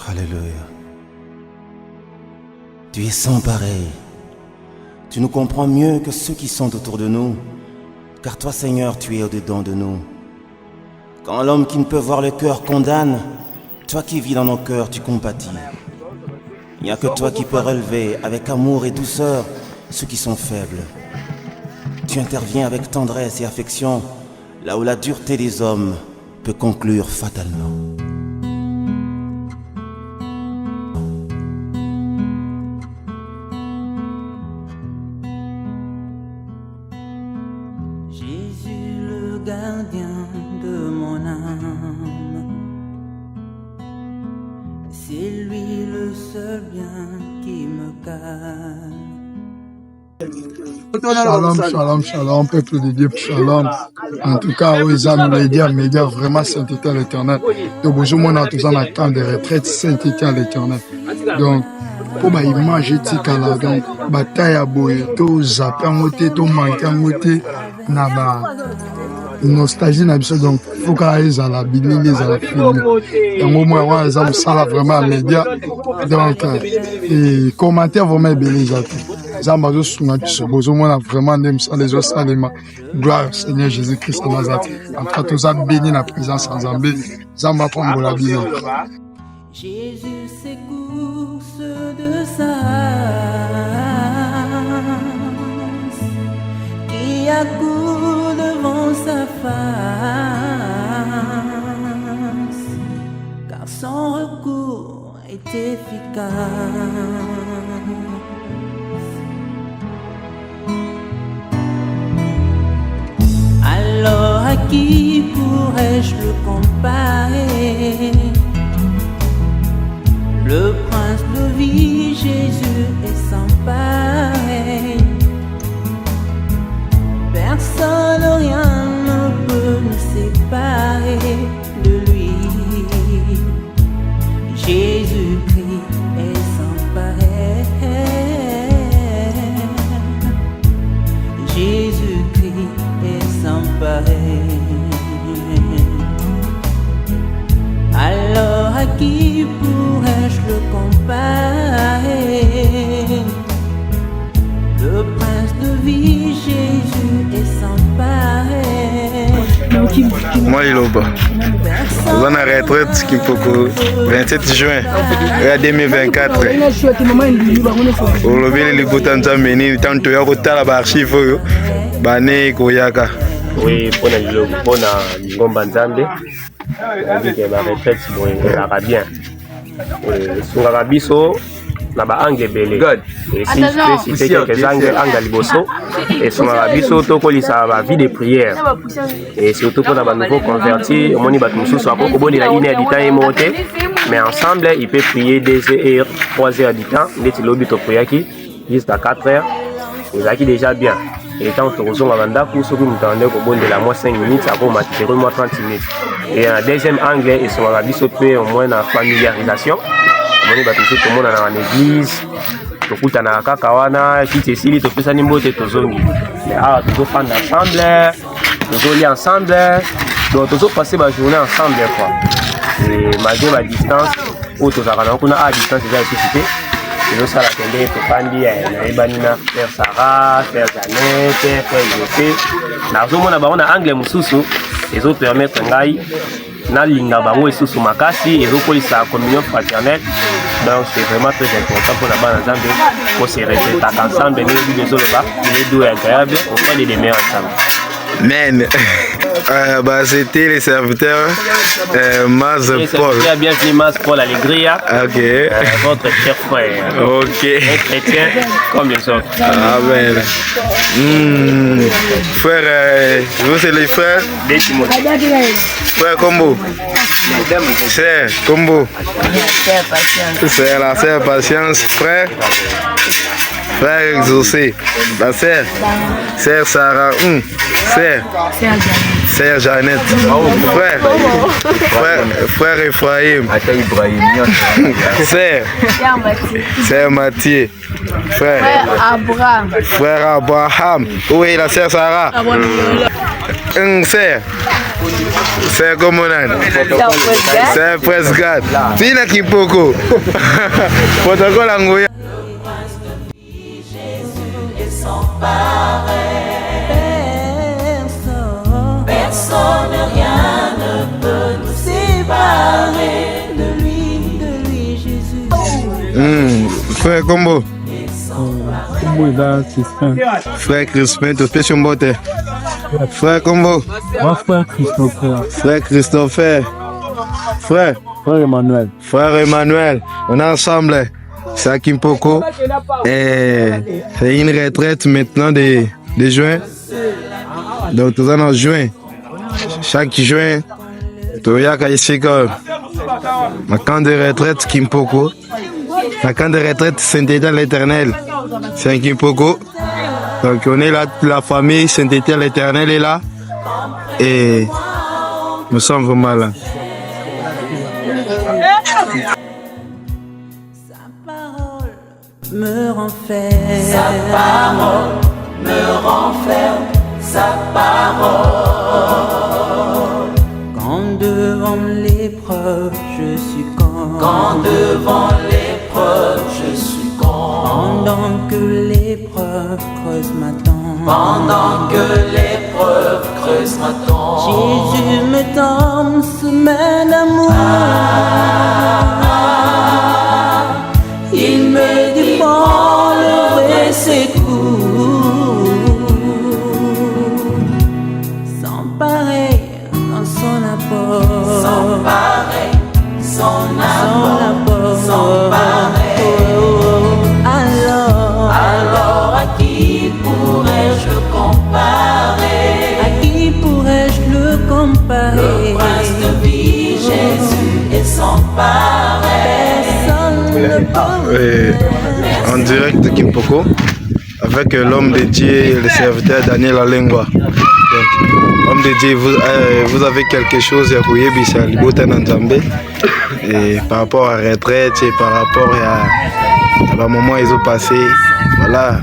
Alléluia. Tu es sans pareil. Tu nous comprends mieux que ceux qui sont autour de nous, car toi, Seigneur, tu es au-dedans de nous. Quand l'homme qui ne peut voir le cœur condamne, toi qui vis dans nos cœurs, tu compatis. Il n'y a que toi qui peux relever avec amour et douceur ceux qui sont faibles. Tu interviens avec tendresse et affection là où la dureté des hommes peut conclure fatalement. Jésus, le gardien de mon âme, c'est lui le seul bien qui me calme. Shalom, shalom, shalom, peuple de Dieu, shalom. En tout cas, aux âmes, médias, vraiment sainteté à l'éternel. Donc, bonjour, on a tous en attente de retraite, sainteté à l'éternel. Donc, pour ma image, donc, bataille à boye, tout zappé en côté, tout manqué en côté, n'a pas nostalgie, n'a pas donc, faut qu'à la bille, à la film. Donc, au moins, on a ça là vraiment média. Donc, et commentaire vraiment belé, Zambazo Soumaki, Bozomona vraiment n'aime ça les autres saléma. Gloire au Seigneur Jésus-Christ de Nazareth. En tout cas, tout ça béni la présence en Zambie. Zamba pour la vie. Jésus s'écourse de sa race, qui accourt devant sa face, car son recours est efficace. Alors à qui pourrais-je le comparer? Le prince de vie, Jésus est sans pareil. Personne, rien ne peut nous séparer de lui. Jésus-Christ est sans pareil. Jésus-Christ est sans pareil. Alors à qui pourrais-je le comparer? Le prince de vie, Jésus est sans pareil. Moi, il est au bas. On a retraite qui peut 27 juin 2024. Au lobby, les boutons sont menés. Tant que tu as l'archive, Bane Koyaka. Oui, pour la Ngomba Nzambe, on dit que la retraite, c'est bien. Sur l'Arabiso, na ba angle belé. Et si je peux citer quelques angles liboso, et sur l'Arabiso, to kolisa ba vie de prière. Et surtout pour les nouveaux convertis, on dit que soit au bout de la ligne du temps est monté, mais ensemble, il peut prier 2 heures, 3 heures du temps, il est lobby to prier qui jusqu'à 4 heures. Et là qui déjà bien. Et quand on reçoit un mandat, pour ceux qui nous attendent au bout de la moins 5 minutes, ça va au moins 30 minutes. Et un deuxième angle, ils sont à au moins la familiarisation. On va tout le monde dans l'église, tout le monde dans Kakawana, qui est ici, tout le monde est aux zones. Mais ah, tout le monde ensemble, tout le monde ensemble, donc tout le monde passer la journée ensemble. Et malgré la distance, où tout le monde a à distance déjà suscité. Nous ça la tendez pour Pandi, Ebanina, Frère Sarah, Frère Janet, Frère José. Dans ce moment, on a anglais mususu, les autres permettent ngai, na linga bango et sous makasi, et autres ils sa communion fraternelle. Donc c'est vraiment très important pour la bande ensemble, pour se répéter ensemble, les deux là, les deux agréables, on fait les meilleurs ensemble. Men, c'était les serviteurs Maz Paul. Bienvenue Maz Paul Allegria. Ok. Votre cher frère. Ok. Un chrétien comme les autres. Amen. Frère, vous c'est les frères? Frère Combo. Sœur Combo. C'est la sœur Patience. Frère. Frère Exaucé. La sœur. Sœur Sarah. Sœur Jeannette. Frère Ephraim. Sœur Mathieu. Frère Abraham. Oui, la sœur Sarah. Sœur C'est comme on a. C'est presque. Tina Kimpoko. Protocole Angoya. Personne, rien ne peut nous séparer de lui, Jésus. Frère Combo. Frère Crispin, tu fais son beauté. Frère Combo. Frère Christopher. Frère Christopher. Frère. Frère Emmanuel. Frère Emmanuel. On est ensemble. C'est à Kimpoko. Et c'est une retraite maintenant de juin. Donc, tout ça en juin. Chaque juin, tu y a ici comme ma camp de retraite Kimpoko. Ma camp de retraite Saint-Étienne l'Éternel. C'est un Kimpoko. Donc, on est là, toute la famille Saint-Étienne l'Éternel est là. Et nous sommes vraiment là. Me renferme, sa parole me renferme, sa parole. Quand devant l'épreuve je succombe, quand devant l'épreuve je succombe, pendant que l'épreuve creuse ma tombe, pendant que l'épreuve creuse ma tombe, Jésus me tend sous main d'amour. Il me dit bon, le vrai secours, sans pareil dans son apport, sans pareil, son apport, sans pareil. Alors à qui pourrais-je le comparer? À qui pourrais-je le comparer? Le prince de vie, Jésus est sans pareil. En direct de Kimpoko avec l'homme de Dieu, le serviteur Daniel Alengwa. Homme de Dieu, vous avez quelque chose à couiller et par rapport à la retraite et par rapport à moment ils ont passé, voilà,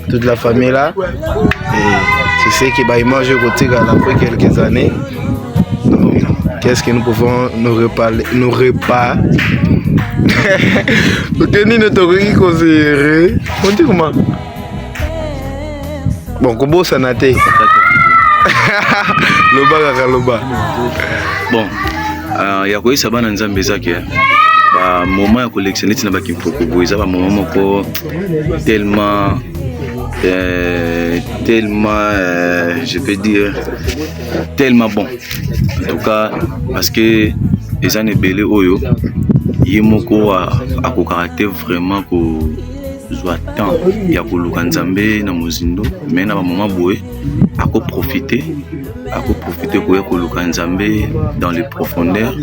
toute la famille là. Et tu sais qu'il va manger au côté après quelques années. Qu'est-ce que nous pouvons nous reparler, ok, ni ne t'aurais considéré. On dit comment? Bon, comment ça n'a été? Loba. Bon, il y a quoi ça va dans Nzambe zaki. Bah, moment à collectionner na ba Kimpoko boy, ça va moment moko tellement je peux dire tellement bon. En tout cas, parce que les années belé oyo yemoko a ko caractère vraiment ko soit temps ya ko luka Nzambe na mozindo mais na ba moment boye a ko profiter ko ya ko luka Nzambe dans les profondeurs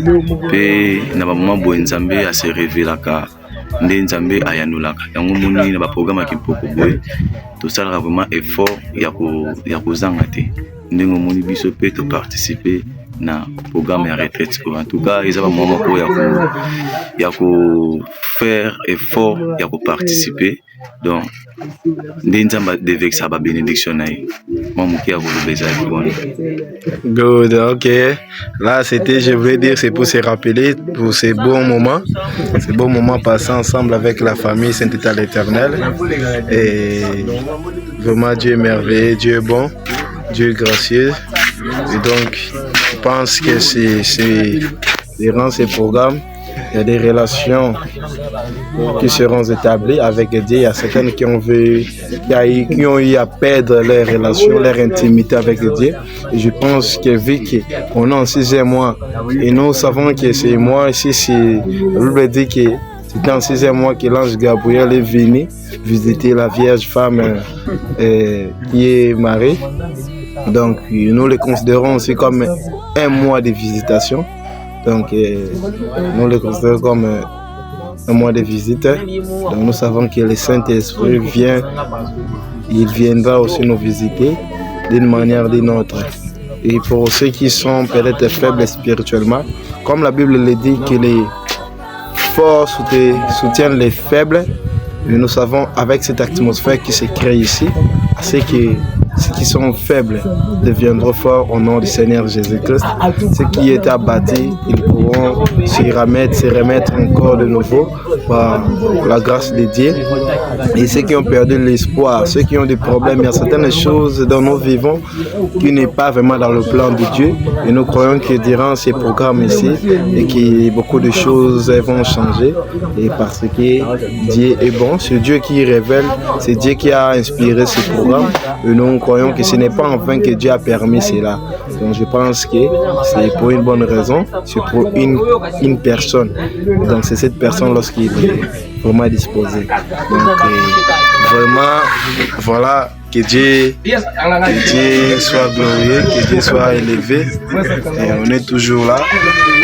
pe na ba moment boye Nzambe a se révéler ka nde Nzambe ayanulaka yango moni na ba programme Kimpoko boye tout ça vraiment effort ya ko zanga te ndenge moni biso pe to participer na programme ya retraite. En tout cas, ils avaient un moment pour y a faire effort, y a participer. Donc, Nzamba devait ça ba bénédiction naï. Maman qui a voulu baiser. Good, ok. Là, c'était, je voulais dire, c'est pour se rappeler pour ces bons moments passés ensemble avec la famille Saint-Étienne l'Éternel. Et vraiment, Dieu est merveilleux, Dieu est bon, Dieu est gracieux. Et donc, je pense que c'est durant ces programmes, il y a des relations qui seront établies avec Dieu. Il y a certaines qui ont eu à perdre leurs relations, leur intimité avec Dieu. Et je pense que vu qu'on est en 6e mois et nous savons que c'est moi ici, la Bible dit que c'était en 6e mois que l'ange Gabriel est venu visiter la Vierge femme qui est mariée. Donc nous le considérons aussi comme un mois de visitation. Donc nous le considérons comme un mois de visite. Donc nous savons que le Saint-Esprit vient, il viendra aussi nous visiter d'une manière ou d'une autre. Et pour ceux qui sont peut-être faibles spirituellement, comme la Bible le dit que les forts soutiennent les faibles, et nous savons avec cette atmosphère qui se crée ici, c'est que ceux qui sont faibles deviendront forts au nom du Seigneur Jésus-Christ. Ceux qui étaient abattus, ils pourront se remettre encore de nouveau par la grâce de Dieu. Et ceux qui ont perdu l'espoir, ceux qui ont des problèmes, il y a certaines choses dont nous vivons qui n'est pas vraiment dans le plan de Dieu. Et nous croyons que durant ces programmes ici, et que beaucoup de choses vont changer. Et parce que Dieu est bon, c'est Dieu qui révèle, c'est Dieu qui a inspiré ce programme. Et nous croyons que ce n'est pas en vain que Dieu a permis cela. Donc je pense que c'est pour une bonne raison, c'est pour une personne. Donc c'est cette personne lorsqu'il est vraiment disposé. Donc vraiment, voilà, que Dieu soit glorieux, que Dieu soit élevé. Et on est toujours là.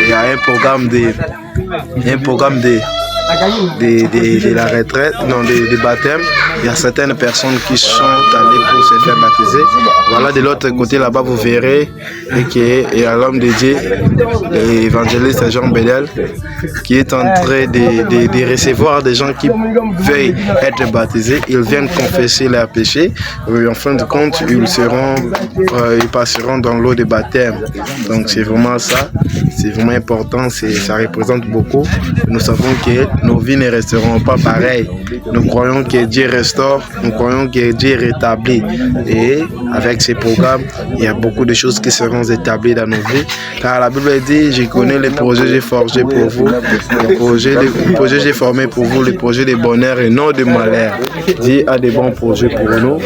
Il y a un programme de la retraite, non, de baptême. Il y a certaines personnes qui sont allées pour se faire baptiser. Voilà, de l'autre côté là-bas, vous verrez il y a l'homme de Dieu, l'évangéliste Jean Bédel, qui est en train de recevoir des gens qui veulent être baptisés. Ils viennent confesser leurs péchés. Et en fin de compte, ils passeront dans l'eau de baptême. Donc c'est vraiment ça. C'est vraiment important. Ça représente beaucoup. Nous savons que nos vies ne resteront pas pareilles. Nous croyons que Dieu restaure, nous croyons que Dieu rétablit. Et avec ces programmes, il y a beaucoup de choses qui seront établies dans nos vies. Car la Bible dit, je connais les projets que j'ai forgés pour vous, les projets que j'ai formés pour vous, les projets de bonheur et non de malheur. Dieu a des bons projets pour nous.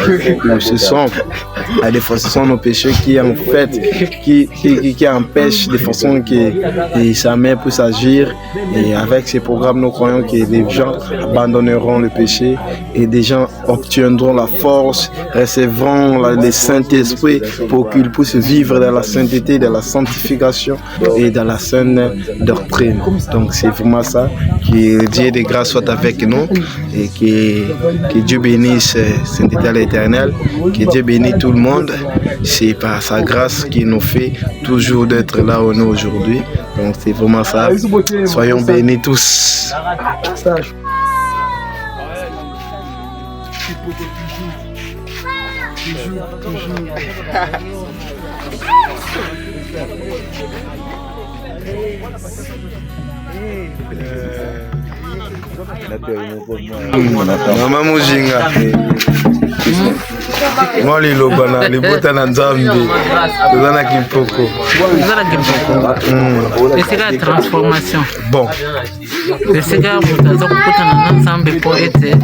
Ce sont nos péchés qui en fait, qui empêchent de façon que sa main puisse agir. Et avec ces programmes, nous croyons que les gens abandonneront le péché et des gens obtiendront la force, recevront le Saint-Esprit pour qu'ils puissent vivre dans la sainteté, dans la sanctification et dans la saine doctrine. Donc c'est vraiment ça. Que Dieu de grâce soit avec nous et que Dieu bénisse Saint-État l'Éternel, que Dieu bénisse tout le monde. C'est par sa grâce qui nous fait toujours d'être là où nous aujourd'hui. Donc c'est vraiment ça. Soyons bénis tous. Mama Mujinga moi lilobana libota na nzambe tozana kimpoko esika ya transformation bon esika moto aza kokutana na nzambe mpo ete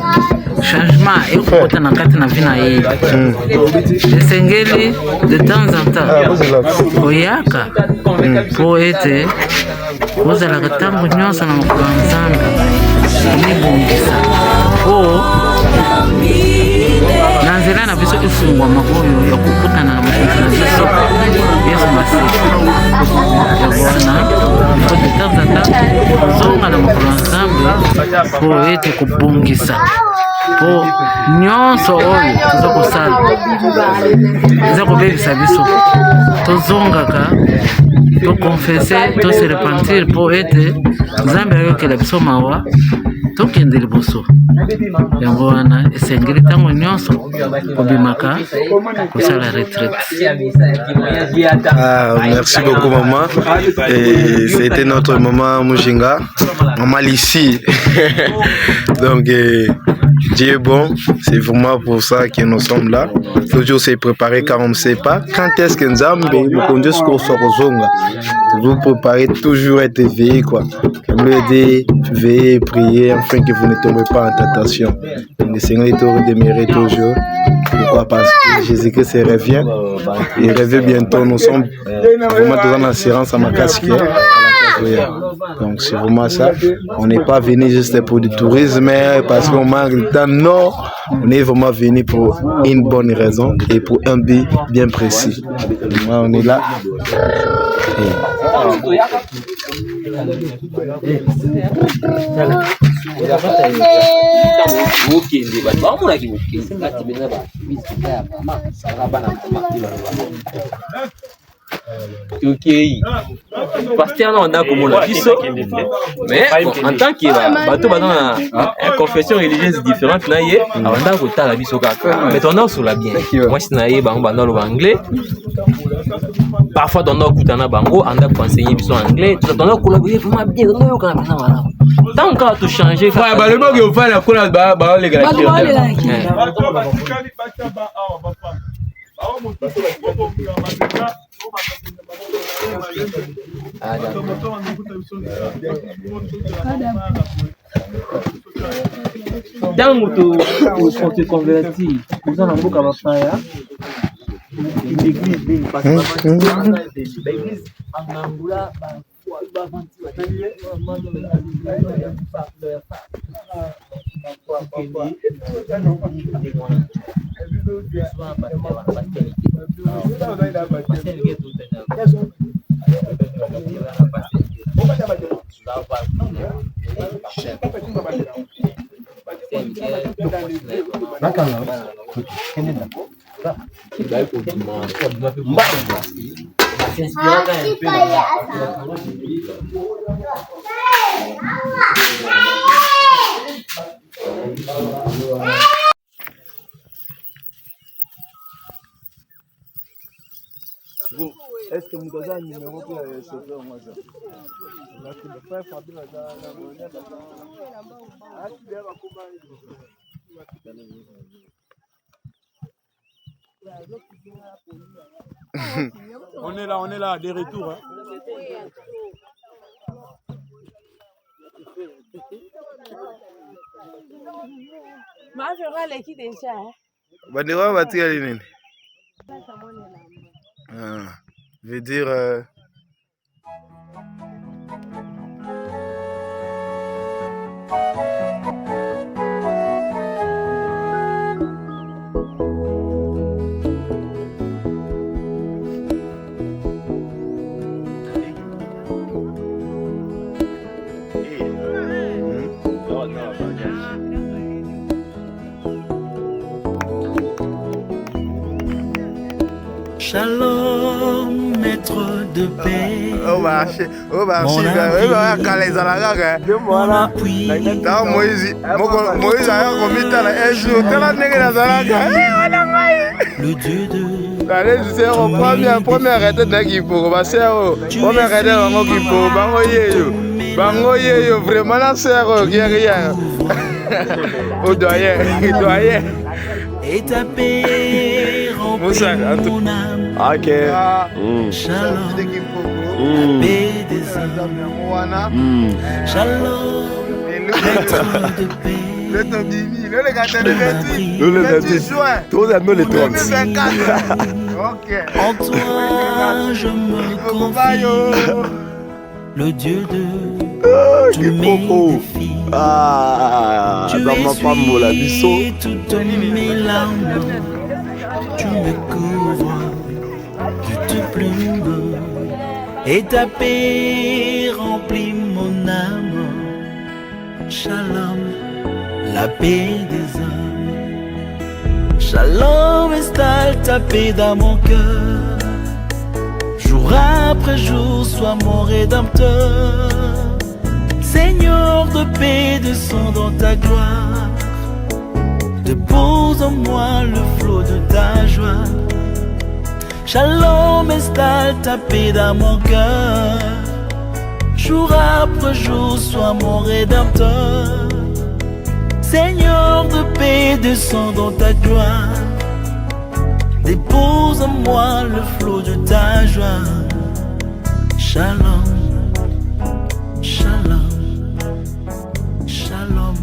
changement ekokutana kati na vi na ye esengeli de temps en temps koyaka mpo ete ozalaka ntango nyonso na mokolo ya nzambe komibongisa mpo na nzela na biso efungwama oyo ya kokutana na mokonzi na biso yesu masihi yabwana mpo de temps en temps kozonga na mokolo ya nzambe mpo ete kobongisa mpo nyonso oyo toza kosala eza kobebisa biso tozongaka tokonfese tose repentir mpo ete nzambe ayokela biso mawa tokende liboso yango wana esengeli ntango nyonso kobimaka kosala retraite. Merci beaucoup maman. Et c'était notre maman Mujinga, maman Lissi. Donc Dieu est bon, c'est vraiment pour ça que nous sommes là. Toujours se préparer car on ne sait pas quand est-ce que Nzambe nous conduit jusqu'au Sorozonga. Vous préparez toujours être éveillé quoi. Comme le dit, veillez et priez afin que vous ne tombez pas en tentation. Le Seigneur est heureux demeurer toujours. Pourquoi? Parce que Jésus-Christ revient. Il revient bientôt. Nous sommes vraiment dans l'assurance à ma casquette. Donc c'est vraiment ça. On n'est pas venu juste pour du tourisme parce qu'on manque de temps. Non, on est vraiment venu pour une bonne raison et pour un but bien précis. On est là. tokei pasteur na onda komona biso mais en tant que bato baza na confession religieuse différente na ye abanda kotala biso kaka mais tona osola bien mwasi na ye bango banda loba anglais parfois tona okutana bango anda koenseigner biso anglais tona collaborer vraiment bien tona yokana bana malamu tant kaka tochanger balobaki ofala kuna baolegala ntango toconverti toza na mboka bapaya l'église nini l'église angangula est-ce que vous avez un numéro pour le chauffeur moi ça? On est là, des retours. Hein. Bandera batia nini? Veut dire Shalom, maître de paix. Au marché, Moïse a commis un jour, le Dieu de allez, je sais, première arrêté qui pour passer, première arrêté qui pour bango yeyo, vraiment la sœur qui est rien. Au doyen. Et ta paix remplit mon âme. Ok. Shalom, paix des hommes. Shalom, maître de paix. Le 28 juin. Tous les 2024. Ok. En toi je me confie. Le Dieu de tous mes défis. Tu essuies toutes mes larmes. Tu me couvres de tes plumes. Et ta paix remplit mon âme. Shalom, la paix des hommes. Shalom, installe ta paix dans mon cœur. Jour après jour, sois mon rédempteur. Seigneur de paix, descends dans ta gloire. Dépose en moi le flot de ta joie. Shalom, installe ta paix dans mon cœur. Jour après jour, sois mon rédempteur. Seigneur de paix, descends dans ta gloire. Dépose en moi le flot de ta joie. Shalom, shalom, shalom.